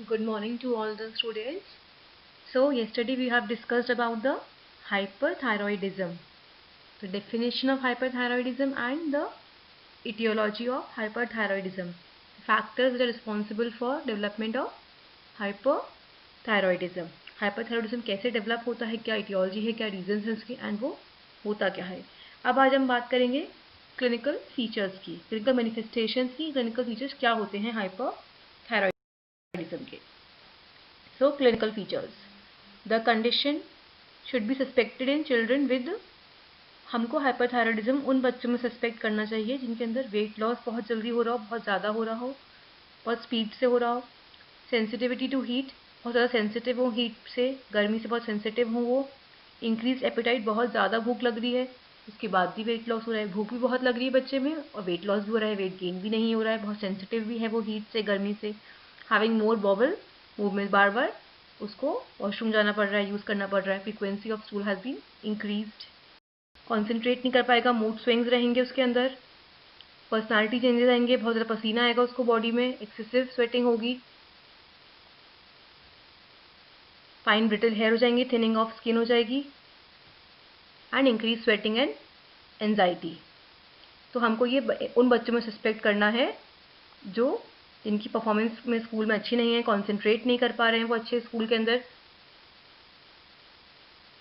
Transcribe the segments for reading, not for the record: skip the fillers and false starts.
Good morning to all the students. So yesterday we have discussed about the hyperthyroidism, the definition of hyperthyroidism and the etiology of hyperthyroidism, factors that are responsible for development of hyperthyroidism. hyperthyroidism कैसे develop होता है, क्या etiology है, क्या reasons है उसके, and वो होता क्या है. अब आज हम बात करेंगे क्लिनिकल फीचर्स की, क्लिनिकल मैनिफेस्टेशंस की. क्लिनिकल फीचर्स क्या होते हैं hyperthyroidism के. So clinical features. The condition should be suspected in children with. हमको हाइपरथायरॉयडिज्म उन बच्चों में सस्पेक्ट करना चाहिए जिनके अंदर वेट लॉस बहुत जल्दी हो रहा हो, बहुत ज़्यादा हो रहा हो, बहुत स्पीड से हो रहा हो. सेंसिटिविटी टू हीट, बहुत ज़्यादा सेंसिटिव हो हीट से, गर्मी से बहुत सेंसिटिव हो वो. इंक्रीज एपेटाइट, बहुत ज़्यादा भूख लग रही है, उसके बाद भी वेट लॉस हो रहा है. भूख भी बहुत लग रही है बच्चे में और वेट लॉस भी हो रहा है, वेट गेन भी नहीं हो रहा है, बहुत सेंसिटिव भी है वो हीट से, गर्मी से. हैविंग मोर बॉबल मूवमेंट, बार बार उसको वॉशरूम जाना पड़ रहा है, यूज़ करना पड़ रहा है. Frequency of stool has been increased. Concentrate नहीं कर पाएगा, मूड स्विंग्स रहेंगे उसके अंदर, पर्सनालिटी चेंजेस आएंगे, बहुत ज़्यादा पसीना आएगा उसको बॉडी में, एक्सेसिव स्वेटिंग होगी, फाइन ब्रिटल हेयर हो जाएंगे, थिनिंग ऑफ स्किन हो जाएगी, and increase sweating and anxiety. तो हमको ये उन बच्चों में सस्पेक्ट करना है जो जिनकी परफॉर्मेंस में स्कूल में अच्छी नहीं है, कॉन्सेंट्रेट नहीं कर पा रहे हैं वो अच्छे स्कूल के अंदर,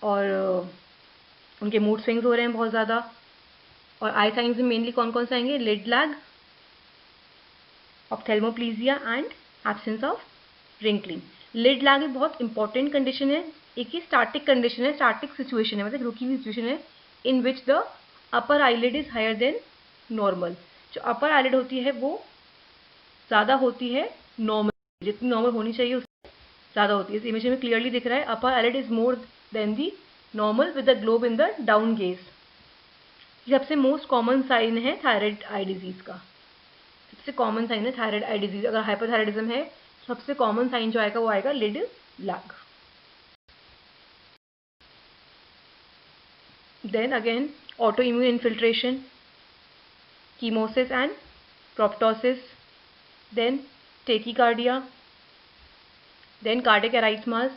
और उनके मूड स्विंग्स हो रहे हैं बहुत ज़्यादा. और आई साइंस में मेनली कौन कौन से आएंगे? Lid lag, ophthalmoplegia and absence of wrinkling. Lid lag एक बहुत इंपॉर्टेंट कंडीशन है, एक ही स्टैटिक कंडीशन है, स्टैटिक सिचुएशन है, मतलब रुकी हुई सिचुएशन है, in which the upper eyelid is higher than normal. जो अपर आईलिड होती है वो ज़्यादा होती है नॉर्मल, जितनी नॉर्मल होनी चाहिए उससे ज़्यादा होती है. इस इमेज में क्लियरली दिख रहा है, upper eyelid is more than the normal with the globe in the down gaze. ये सबसे मोस्ट कॉमन साइन है थायराइड आई डिजीज का, सबसे कॉमन साइन है थायराइड आई डिजीज. अगर हाइपरथायराइडिज्म है, सबसे कॉमन साइन जो आएगा वो आएगा lid lag. Then again autoimmune infiltration, chemosis and proptosis, then tachycardia, then cardiac arrhythmias,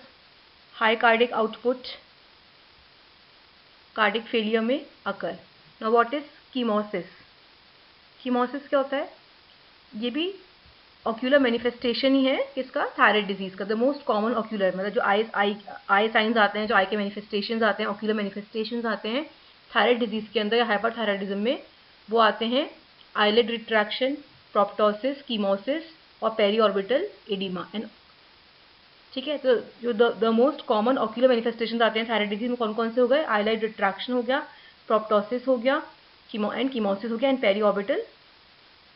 high cardiac output, cardiac failure में occur. Now what is chemosis? chemosis क्या होता है? ये भी ocular manifestation ही है किसका? थायराइड डिजीज का. द मोस्ट कॉमन ऑक्यूलर, मतलब जो आई साइंस आते हैं, जो आई के मैनिफेस्टेशंस आते हैं, ऑक्यूलर मैनिफेस्टेशंस आते हैं थायराइड डिजीज के अंदर या हाइपरथायराइडिज्म में, वो आते हैं आईलिड रिट्रैक्शन, प्रोप्टोसिस, कीमोसिस और पेरीऑर्बिटल एडिमा. एंड ठीक है, तो जो the most common ocular manifestations आते हैं थायराइड डिजीज में कौन कौन से हो गए? आईलाइड रिट्रैक्शन हो गया, प्रोप्टोसिस हो गया, कीमोसिस हो गया, एंड पेरीऑर्बिटल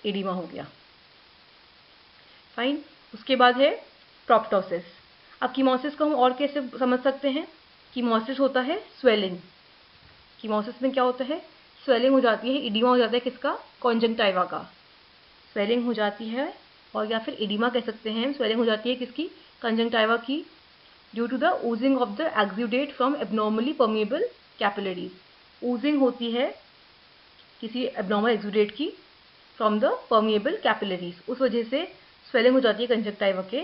एडिमा हो गया. फाइन. उसके बाद है प्रोप्टोसिस. अब कीमोसिस को हम और कैसे समझ सकते हैं? कीमोसिस होता है स्वेलिंग. कीमोसिस में क्या होता है? स्वेलिंग हो जाती है, एडिमा हो जाता है किसका? कॉन्जंक्टिवा का. स्वेलिंग हो जाती है, और या फिर एडिमा कह सकते हैं. स्वेलिंग हो जाती है किसकी? कंजंक्टिवा की, due to the oozing of the exudate from abnormally permeable capillaries. Oozing होती है किसी एबनॉर्मल एक्सुडेट की फ्रॉम द परमिएबल कैपिलरीज, उस वजह से स्वेलिंग हो जाती है कंजंक्टिवा के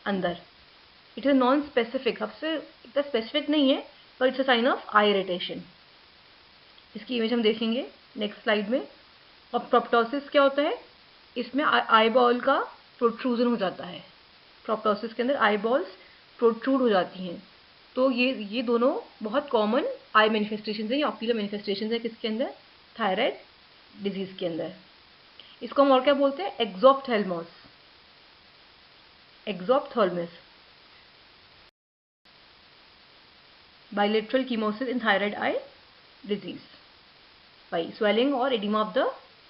अंदर. इट इज नॉन स्पेसिफिक, सबसे इतना स्पेसिफिक नहीं है, पर it's a sign of eye irritation. इसकी इमेज हम देखेंगे नेक्स्ट स्लाइड में. और प्रोप्टोसिस क्या होता है? इसमें आई बॉल का प्रोट्रूजन हो जाता है. प्रोप्टोसिस के अंदर आई बॉल्स प्रोट्रूड हो जाती हैं. तो ये दोनों बहुत कॉमन आई मैनिफेस्टेशन है या ऑक्यूलर मैनिफेस्टेशन है किसके अंदर? थायराइड डिजीज के अंदर. इसको हम और क्या बोलते हैं? Exophthalmos, exophthalmos. Bilateral chemosis in thyroid eye disease by swelling or edema of the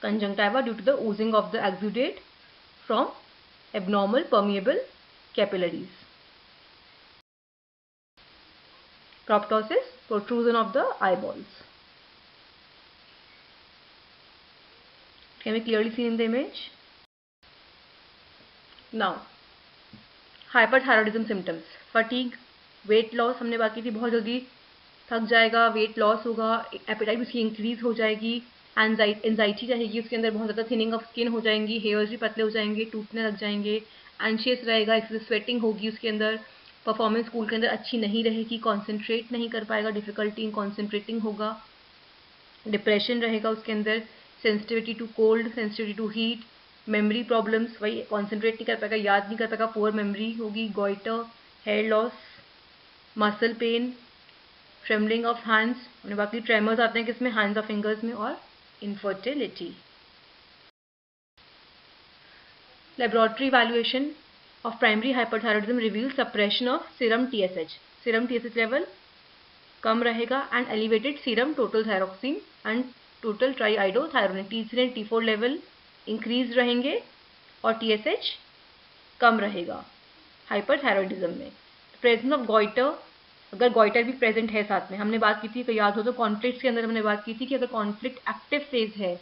conjunctiva due to the oozing of the exudate from abnormal permeable capillaries. Proptosis, protrusion of the eyeballs. Can we clearly see in the image? Now, hyperthyroidism symptoms. Fatigue, weight loss हमने बात की थी, बहुत जल्दी थक जाएगा, weight loss होगा, apatite उसकी इंक्रीज हो जाएगी, एंजाइटी रहेगी उसके अंदर बहुत ज़्यादा, थिनिंग ऑफ स्किन हो जाएंगी, हेयर्स भी पतले हो जाएंगे, टूटने लग जाएंगे, एंशियस रहेगा, एक्सेसिव स्वेटिंग होगी उसके अंदर, परफॉर्मेंस स्कूल के अंदर अच्छी नहीं रहेगी, कॉन्सेंट्रेट नहीं कर पाएगा, डिफिकल्टी इन कॉन्सेंट्रेटिंग होगा, डिप्रेशन रहेगा उसके अंदर, sensitivity to cold, sensitivity to heat, memory problems, वही कॉन्सेंट्रेट नहीं कर पाएगा, याद नहीं कर पाएगा, पुअर मेमोरी होगी, goitre, hair loss, muscle pain, trembling of hands, और बाकी ट्रेमर्स आते हैं किसमें, हैंड्स और फिंगर्स में, और infertility. Laboratory evaluation of primary hyperthyroidism reveal suppression of serum TSH, serum TSH level कम रहेगा and elevated serum total thyroxine and total triiodothyronine, T3 and T4 level increase रहेंगे और TSH कम रहेगा हाइपरथायरॉयडिज्म में। प्रेजेंस ऑफ गॉइटर, अगर गॉइटर भी present है साथ में, हमने बात की थी, तो याद हो तो कॉन्फ्लिक्ट के अंदर हमने बात की थी कि अगर कॉन्फ्लिक्ट एक्टिव फेज है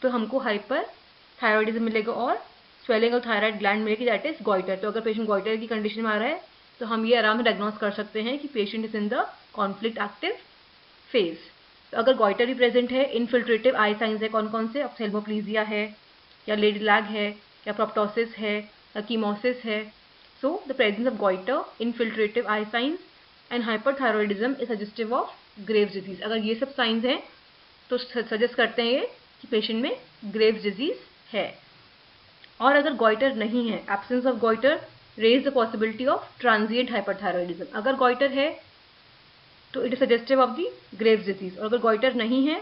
तो हमको हाइपर थायरॉयडिज्म मिलेगा और स्वेलिंग ऑफ थायराइड ग्लैंड मिलेगी, दैट इज गॉइटर। तो अगर पेशेंट गॉइटर की कंडीशन में आ रहा है तो हम ये आराम से डायग्नोस कर सकते हैं कि patient is in the conflict active phase. तो अगर गॉइटर भी प्रेजेंट है, इनफिल्ट्रेटिव आई साइंस है, कौन कौन से, ऑप्थेल्मोप्लीजिया है, या लेडी लैग है, या प्रोप्टोसिस है, या कीमोसिस है। So the presence of goitre, infiltrative eye signs and hyperthyroidism is suggestive of Graves disease. अगर ये सब साइंस हैं तो सजेस्ट करते हैं ये कि पेशेंट में ग्रेव्स डिजीज है। और अगर गॉइटर नहीं है, absence of goitre raise the possibility of transient hyperthyroidism. अगर गॉइटर है तो it is suggestive of the Graves disease, और अगर गॉइटर नहीं है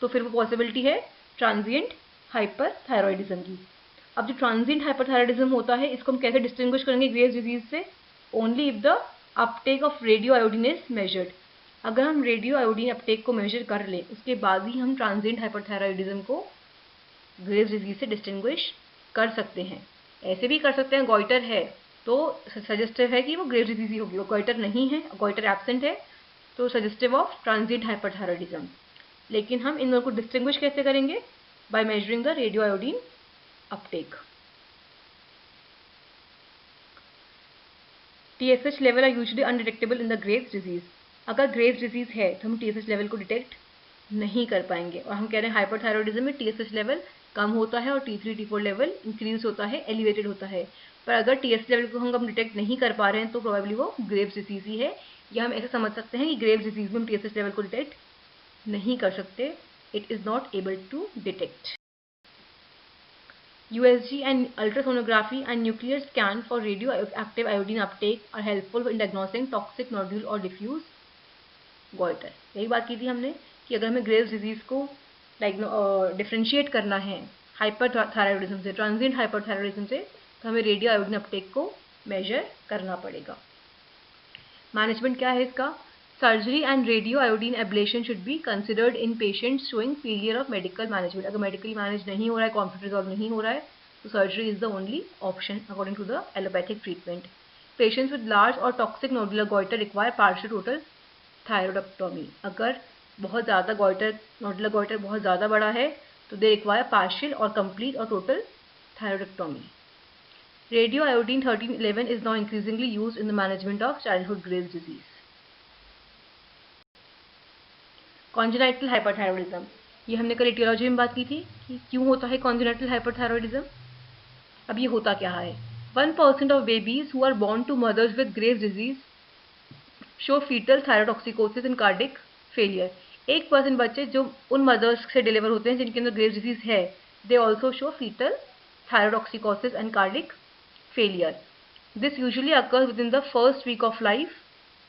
तो फिर वो पॉसिबिलिटी है ट्रांजिएंट हाइपरथायरॉयडिज्म की। अब जो ट्रांजिएंट हाइपरथायरॉयडिज्म होता है इसको हम कैसे डिस्टिंग्विश करेंगे ग्रेव्स डिजीज से? Only if the Uptake of radio iodine is measured. अगर हम रेडियो आयोडीन अपटेक को मेजर कर लें उसके बाद ही हम ट्रांजिएंट हाइपरथायरॉयडिज्म को ग्रेव्स डिजीज से डिस्टिंग्विश कर सकते हैं। ऐसे भी कर सकते हैं, गॉइटर है तो सजेस्टिव है कि वो ग्रेव्स डिजीज ही होगी, वो गॉइटर नहीं है, गॉइटर एब्सेंट है तो सजेस्टिव ऑफ ट्रांजिएंट हाइपरथायरॉयडिज्म। लेकिन हम इन दोनों को डिस्टिंग्विश कैसे करेंगे? By measuring the radio iodine uptake. TSH level are usually undetectable in the Graves disease. अगर ग्रेव्स डिजीज है तो हम TSH लेवल को डिटेक्ट नहीं कर पाएंगे, और हम कह रहे हैं हाइपरथायरॉयडिज्म में TSH लेवल कम होता है और T3 T4 लेवल इंक्रीज होता है, एलिवेटेड होता है। पर अगर TSH लेवल को हम डिटेक्ट नहीं कर पा रहे हैं तो प्रोबेबली वो ग्रेव्स डिजीज ही है, या हम ऐसे समझ सकते हैं कि ग्रेव्स डिजीज में हम TSH लेवल को डिटेक्ट नहीं कर सकते, it is not able to detect. USG and ultrasonography and nuclear scan for radioactive iodine uptake are helpful in diagnosing toxic nodule or diffuse goiter। यही बात की थी हमने कि अगर हमें ग्रेव्स डिजीज को डिफ्रेंशिएट करना है हाइपरथायरॉयडिज्म से, ट्रांजिएंट हाइपरथायरॉयडिज्म से, तो हमें रेडियो आयोडीन अपटेक को मेजर करना पड़ेगा। मैनेजमेंट क्या है इसका? Surgery and radio iodine ablation should be considered in patients showing failure of medical management. अगर मेडिकली मैनेज नहीं हो रहा है, कॉन्फ्लिक्ट रिजॉल्व नहीं हो रहा है, तो surgery is the only option according to the allopathic treatment. Patients with large और toxic nodular goitre require partial total thyroidectomy. अगर बहुत ज़्यादा गॉइटर, नोडुलर गॉइटर बहुत ज़्यादा बड़ा है तो दे रिक्वायर पार्शियल और कंप्लीट और total thyroidectomy. Radio iodine 1311 is now increasingly used in the management of childhood Graves' disease. Congenital hyperthyroidism, ये हमने कल एटियोलॉजी में बात की थी कि क्यों होता है कॉन्जेनाइटल हाइपरथायरॉयडिज्म। अब ये होता क्या है? 1% of babies who are born to mothers with Graves disease show fetal thyrotoxicosis and cardiac failure. 1% बच्चे जो उन मदर्स से डिलीवर होते हैं जिनके अंदर ग्रेव्स डिजीज है, they also show fetal thyrotoxicosis and cardiac failure. This usually occurs within the first week of life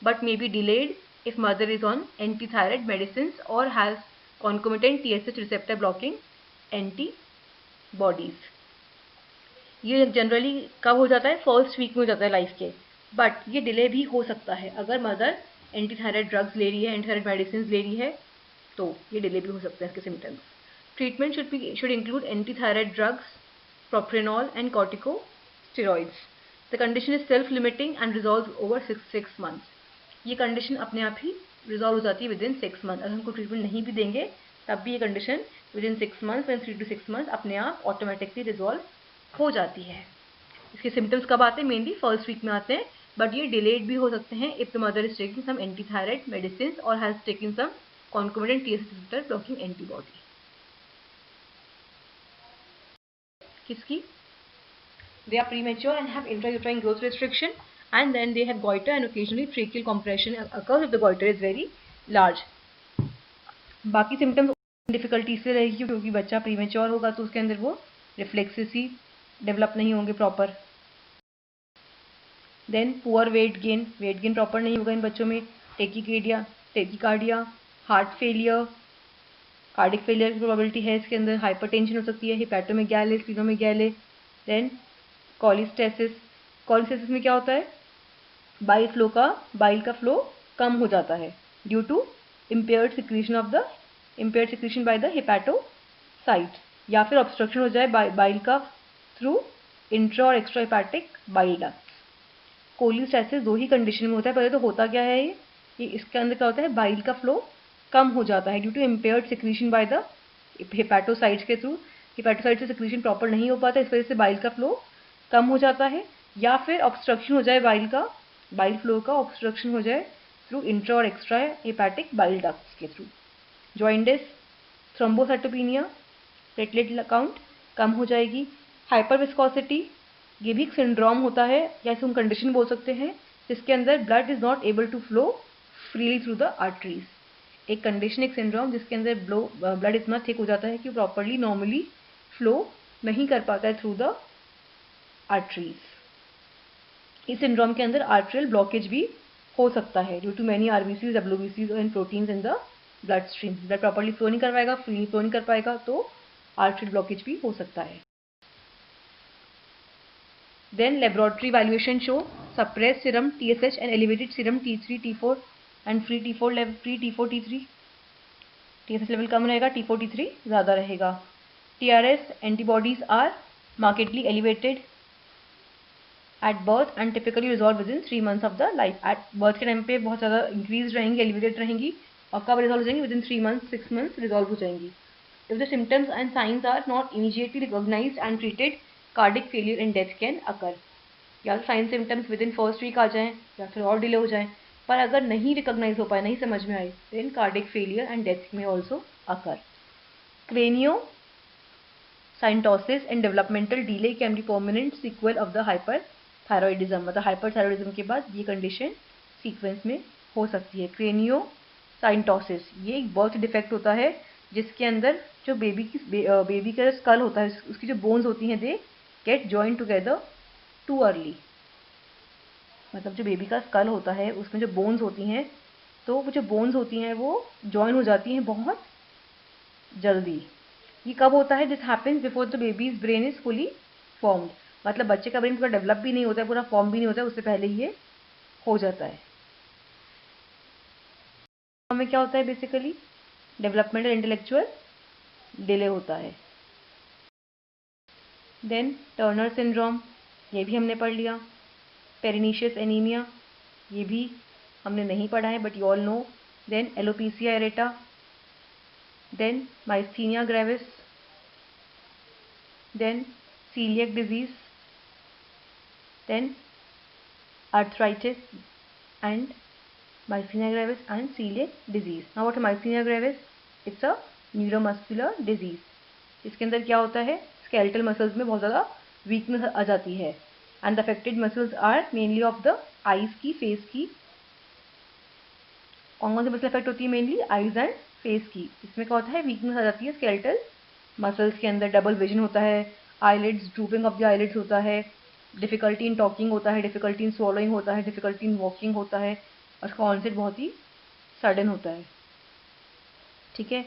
but may be delayed if mother is on antithyroid medicines or has concomitant TSH receptor blocking antibodies. ये generally कब हो जाता है? First week में हो जाता है life के, बट ये डिले भी हो सकता है अगर मदर एंटीथायराइड ड्रग्स ले रही है, एंटीथायराइड मेडिसिन ले रही है, तो ये डिले भी हो सकते हैं इसके symptoms. Treatment should include antithyroid drugs, propranolol and cortico steroids. The condition is self-limiting and resolves over 6 months. ये कंडीशन अपने आप ही रिजॉल्व हो जाती है विद इन 6 मंथ। अगर हमको ट्रीटमेंट नहीं भी देंगे तब भी ये condition with in 6 month, 3 to 6 month अपने आप ऑटोमेटिकली रिजॉल्व हो जाती है। इसके सिम्टम्स कब आते हैं? मेनली फर्स्ट वीक में आते हैं, बट ये डिलेड भी हो सकते हैं if the mother is taking some antithyroid medicine और has taking some concomitant TSH receptor blocking antibody. किसकी? They are premature and have intrauterine growth restriction, and then they have goiter and occasionally tracheal compression occurs if the goiter is very large. बाकी symptoms difficulty से रहेगी क्योंकि बच्चा premature होगा तो उसके अंदर वो रिफ्लेक्सेस ही डेवलप नहीं होंगे proper. Then poor weight gain proper नहीं होगा इन बच्चों में. Tachycardia, heart failure, cardiac failure की प्रोबेबिलिटी है इसके अंदर. हाइपरटेंशन हो सकती है, हिपैटोमेगैले, स्प्लीनोमेगैले. देन कॉलिस्टेसिस में क्या होता है, बाइल का फ्लो कम हो जाता है due to impaired secretion by the hepatocytes, या फिर ऑब्स्ट्रक्शन हो जाए बाइल का थ्रू इंट्रा और एक्स्ट्रा हेपाटिक बाइल डक्ट्स. कोलिस्टेसिस दो ही कंडीशन में होता है. पहले तो होता क्या है, ये इसके अंदर क्या होता है, बाइल का फ्लो कम हो जाता है due to impaired secretion by the hepatocytes के थ्रू. हेपाटोसाइट से सिक्रीशन प्रॉपर नहीं हो पाता, इस वजह से बाइल का फ्लो कम हो जाता है. या फिर ऑब्स्ट्रक्शन हो जाए बाइल फ्लो का ऑब्स्ट्रक्शन हो जाए थ्रू इंट्रा और एक्स्ट्रा हेपाटिक बाइल डक्ट्स के through. Jaundice, thrombocytopenia, platelet count कम हो जाएगी. हाइपर विस्कोसिटी, ये भी एक सिंड्रोम होता है या इसे हम कंडीशन बोल सकते हैं जिसके अंदर blood is not able to flow freely through the arteries. एक कंडीशन, एक सिंड्रोम जिसके अंदर ब्लड इतना थिक हो जाता है कि प्रॉपरली नॉर्मली फ्लो नहीं कर पाता है थ्रू द आर्टरीज. इस सिंड्रोम के अंदर आर्टरियल ब्लॉकेज भी हो सकता है ड्यू टू मैनी आरबीसीज, डब्ल्यूबीसीज and proteins in the blood stream. Blood properly flow नहीं कर पाएगा, फ्रीली फ्लो नहीं कर पाएगा तो आर्टरियल ब्लॉकेज भी हो सकता है. Then laboratory evaluation show suppress serum TSH and elevated serum T3, T4 and free T4 level, free T4, T3. TSH level कम रहेगा, T4, T3 ज़्यादा रहेगा. TRS antibodies are markedly elevated at birth and typically resolve within 3 months of the life. At birth के time पे बहुत ज़्यादा increase रहेंगी, elevated रहेंगी, और कब रिजॉल्व हो जाएंगी, within 3 months, 6 months resolve हो जाएंगी. If the symptoms and signs are not immediately recognised and treated, cardiac failure and death can occur. या sign symptoms within first week आ जाएं या फिर और डिले हो जाएं, पर अगर नहीं रिकॉग्नाइज हो पाए, नहीं समझ में आए, then cardiac failure and death may also occur. Cranio synostosis and developmental delay can be permanent sequel of the hyperthyroidism. मतलब हाइपरथायरॉयडिज्म के बाद ये कंडीशन सीक्वेंस में हो सकती है. क्रेनियो साइंटोसिस, ये एक बर्थ डिफेक्ट होता है जिसके अंदर जो बेबी का स्कल होता है, उसकी जो बोन्स होती हैं, they get join together too early. मतलब जो बेबी का स्कल होता है उसमें जो बोन्स होती हैं, तो वो जो बोन्स होती हैं वो जॉइन हो जाती हैं बहुत जल्दी. ये कब होता है, this happens before the babies brain is fully formed. मतलब बच्चे का ब्रेन पूरा डेवलप भी नहीं होता है, पूरा फॉर्म भी नहीं होता है, उससे पहले ये हो जाता है. हमें क्या होता है, बेसिकली डेवलपमेंटल इंटेलेक्चुअल डिले होता है. देन टर्नर सिंड्रोम, ये भी हमने पढ़ लिया. पेरिनीशियस एनीमिया, ये भी हमने नहीं पढ़ा है but you all know. Then alopecia areata, then myasthenia gravis, then celiac disease, then arthritis and myasthenia gravis and celiac disease. Now what is myasthenia gravis? It's a neuromuscular disease. इसके अंदर क्या होता है, स्केलेटल मसल्स में बहुत ज़्यादा weakness आ जाती है and the affected muscles are mainly of the eyes की, फेस की. कौन कौन सी मसल अफेक्ट होती है, मेनली आईज एंड फेस की. इसमें क्या होता है, वीकनेस आ जाती है स्केलेटल मसल्स के अंदर. डबल विजन होता है, eyelids, drooping of the eyelids होता है, डिफिकल्टी इन टॉकिंग होता है, डिफिकल्टी इन स्वॉलोइंग होता है, डिफिकल्टी इन वॉकिंग होता है, और उसका ऑनसेट बहुत ही सडन होता है. ठीक है.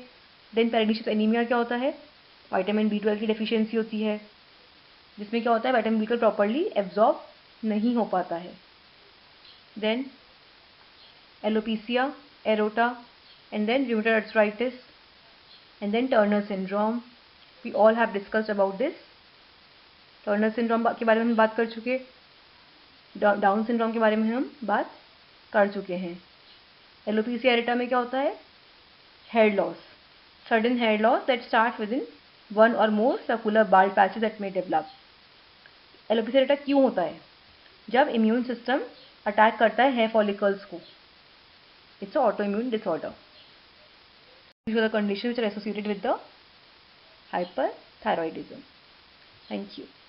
देन पेरिनीशियस एनीमिया क्या होता है, विटामिन B12 की डेफिशिएंसी होती है जिसमें क्या होता है, विटामिन B12 प्रॉपरली एब्जॉर्ब नहीं हो पाता है. Then alopecia areata and then rheumatoid arthritis and then Turner syndrome. We all have discussed about this. Turner syndrome के बारे में हम बात कर चुके, डाउन सिंड्रोम के बारे में हम बात कर चुके हैं. एलोपेसिया एरेटा में क्या होता है, hair loss, sudden hair loss that start within 1 or more circular bald patches that may develop. Alopecia areata क्यों होता है, जब इम्यून सिस्टम अटैक करता है हेयर फॉलिकल्स को. It's a auto immune disorder. These are the conditions which are associated with the hyperthyroidism. Thank you.